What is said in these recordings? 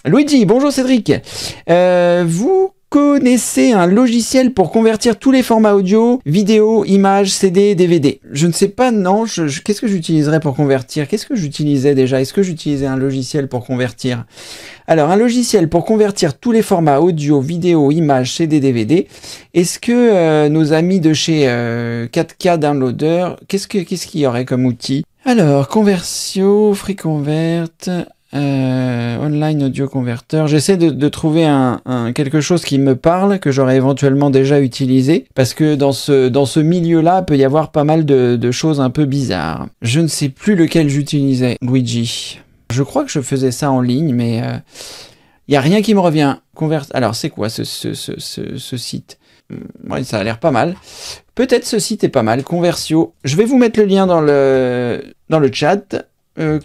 Luigi, bonjour Cédric. Vous connaissez un logiciel pour convertir tous les formats audio, vidéo, images, CD, DVD? Je ne sais pas, non. Qu'est-ce que j'utiliserais pour convertir? Qu'est-ce que j'utilisais déjà? Est-ce que j'utilisais un logiciel pour convertir? Alors, un logiciel pour convertir tous les formats audio, vidéo, images, CD, DVD. Est-ce que nos amis de chez 4K Downloader, qu'est-ce qu'il y aurait comme outil? Alors, Conversio, FreeConvert... online audio converteur. J'essaie de trouver quelque chose qui me parle, que j'aurais éventuellement déjà utilisé, parce que dans ce milieu-là, peut y avoir pas mal de choses un peu bizarres. Je ne sais plus lequel j'utilisais, Luigi. Je crois que je faisais ça en ligne, mais il n'y a rien qui me revient. Alors, c'est quoi ce site? Ouais, ça a l'air pas mal. Peut-être ce site est pas mal, Conversio. Je vais vous mettre le lien dans le chat.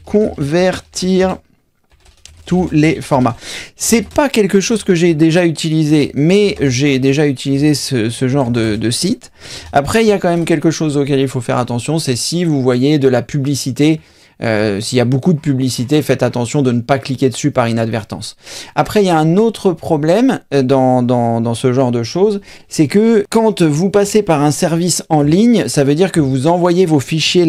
Convertir tous les formats. C'est pas quelque chose que j'ai déjà utilisé, mais j'ai déjà utilisé ce genre de site. Après, il y a quand même quelque chose auquel il faut faire attention, c'est si vous voyez de la publicité, s'il y a beaucoup de publicité, faites attention de ne pas cliquer dessus par inadvertance. Après, il y a un autre problème dans ce genre de choses, c'est que quand vous passez par un service en ligne, ça veut dire que vous envoyez vos fichiers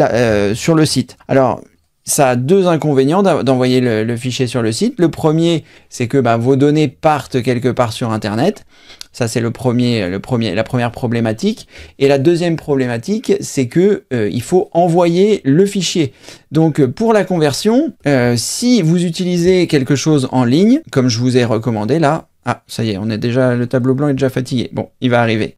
sur le site. Alors, ça a deux inconvénients d'envoyer le fichier sur le site. Le premier, c'est que vos données partent quelque part sur Internet. Ça, c'est la première problématique. Et la deuxième problématique, c'est que il faut envoyer le fichier. Donc, pour la conversion, si vous utilisez quelque chose en ligne, comme je vous ai recommandé là, ah, ça y est, le tableau blanc est déjà fatigué. Bon, il va arriver.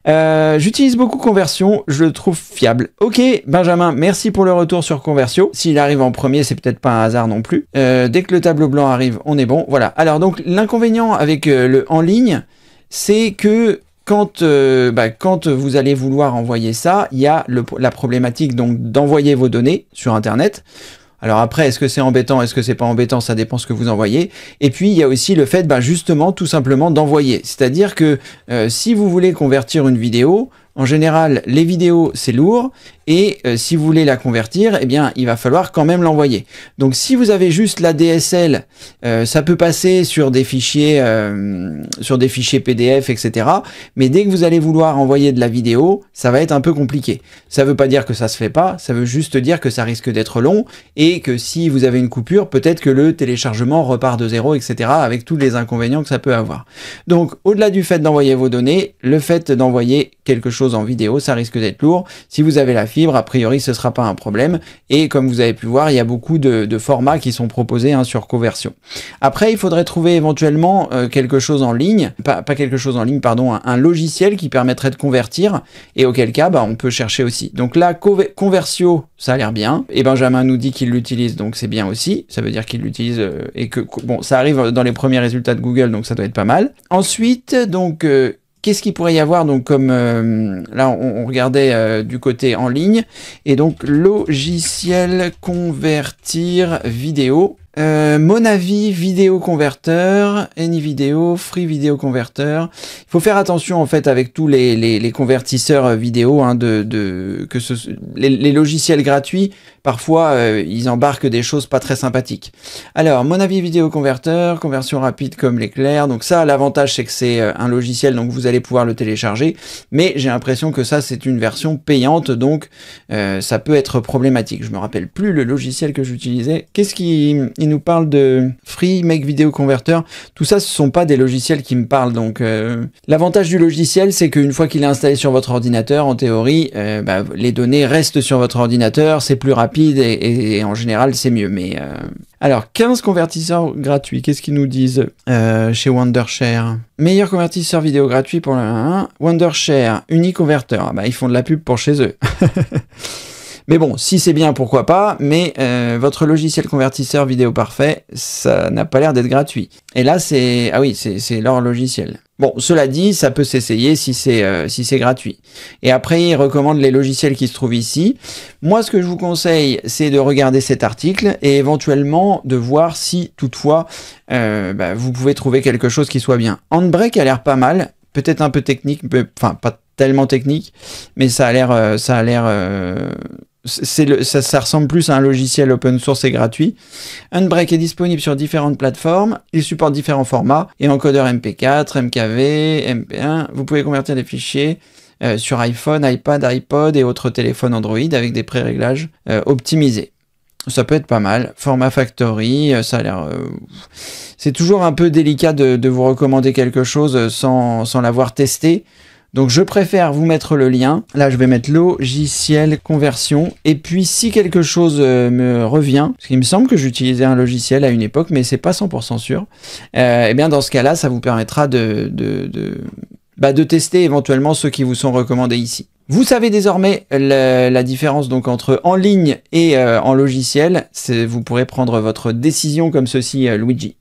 J'utilise beaucoup Conversio, je le trouve fiable. Ok, Benjamin, merci pour le retour sur Conversio. S'il arrive en premier, c'est peut-être pas un hasard non plus. Dès que le tableau blanc arrive, on est bon. Voilà. Alors donc, l'inconvénient avec le en ligne, c'est que quand vous allez vouloir envoyer ça, il y a la problématique donc d'envoyer vos données sur Internet. Alors après, est-ce que c'est embêtant, est-ce que c'est pas embêtant, ça dépend ce que vous envoyez. Et puis, il y a aussi le fait, justement, tout simplement d'envoyer. C'est-à-dire que si vous voulez convertir une vidéo, en général, les vidéos, c'est lourd, et si vous voulez la convertir, eh bien, il va falloir quand même l'envoyer. Donc, si vous avez juste la DSL, ça peut passer sur des fichiers PDF, etc. Mais dès que vous allez vouloir envoyer de la vidéo, ça va être un peu compliqué. Ça veut pas dire que ça se fait pas, ça veut juste dire que ça risque d'être long, et que si vous avez une coupure, peut-être que le téléchargement repart de zéro, etc. avec tous les inconvénients que ça peut avoir. Donc, au-delà du fait d'envoyer vos données, le fait d'envoyer quelque chose en vidéo, ça risque d'être lourd. Si vous avez la fibre, a priori, ce sera pas un problème. Et comme vous avez pu voir, il y a beaucoup de formats qui sont proposés sur Conversio. Après, il faudrait trouver éventuellement quelque chose en ligne, pas quelque chose en ligne, pardon, un logiciel qui permettrait de convertir, et auquel cas, on peut chercher aussi. Donc là, Conversio, ça a l'air bien. Et Benjamin nous dit qu'il l'utilise, donc c'est bien aussi. Ça veut dire qu'il l'utilise et que, bon, ça arrive dans les premiers résultats de Google, donc ça doit être pas mal. Ensuite, donc... qu'est-ce qu'il pourrait y avoir donc comme là on regardait du côté en ligne, et donc logiciel convertir vidéo, Monavi vidéo converteur, AnyVideo, Free Video Converter. Il faut faire attention en fait avec tous les convertisseurs vidéo, les logiciels gratuits. Parfois, ils embarquent des choses pas très sympathiques. Alors, Monavi Vidéo Converter, conversion rapide comme l'éclair. Donc ça, l'avantage, c'est que c'est un logiciel, donc vous allez pouvoir le télécharger. Mais j'ai l'impression que ça, c'est une version payante, donc ça peut être problématique. Je me rappelle plus le logiciel que j'utilisais. Qu'est-ce qu'il nous parle de Free Make Video Converter? Tout ça, ce sont pas des logiciels qui me parlent. Donc, l'avantage du logiciel, c'est qu'une fois qu'il est installé sur votre ordinateur, en théorie, les données restent sur votre ordinateur. C'est plus rapide. Et en général c'est mieux, mais alors 15 convertisseurs gratuits, qu'est-ce qu'ils nous disent chez Wondershare? Meilleur convertisseur vidéo gratuit pour le 1, Wondershare, Uniconverter, ils font de la pub pour chez eux. Mais bon, si c'est bien, pourquoi pas, mais votre logiciel convertisseur vidéo parfait, ça n'a pas l'air d'être gratuit. Et là, c'est leur logiciel. Bon, cela dit, ça peut s'essayer si c'est gratuit. Et après, ils recommandent les logiciels qui se trouvent ici. Moi, ce que je vous conseille, c'est de regarder cet article et éventuellement de voir si, toutefois, vous pouvez trouver quelque chose qui soit bien. Handbrake a l'air pas mal, peut-être un peu technique, enfin, pas tellement technique, mais ça a l'air ça ressemble plus à un logiciel open source et gratuit. Unbreak est disponible sur différentes plateformes. Il supporte différents formats et encodeur MP4, MKV, MP1. Vous pouvez convertir des fichiers sur iPhone, iPad, iPod et autres téléphones Android avec des pré-réglages optimisés. Ça peut être pas mal. Format factory, ça a l'air... C'est toujours un peu délicat de vous recommander quelque chose sans l'avoir testé. Donc je préfère vous mettre le lien. Là je vais mettre logiciel conversion. Et puis si quelque chose me revient, parce qu'il me semble que j'utilisais un logiciel à une époque, mais c'est pas 100% sûr, et bien dans ce cas-là, ça vous permettra de tester éventuellement ceux qui vous sont recommandés ici. Vous savez désormais la différence donc entre en ligne et en logiciel. Vous pourrez prendre votre décision comme ceci, Luigi.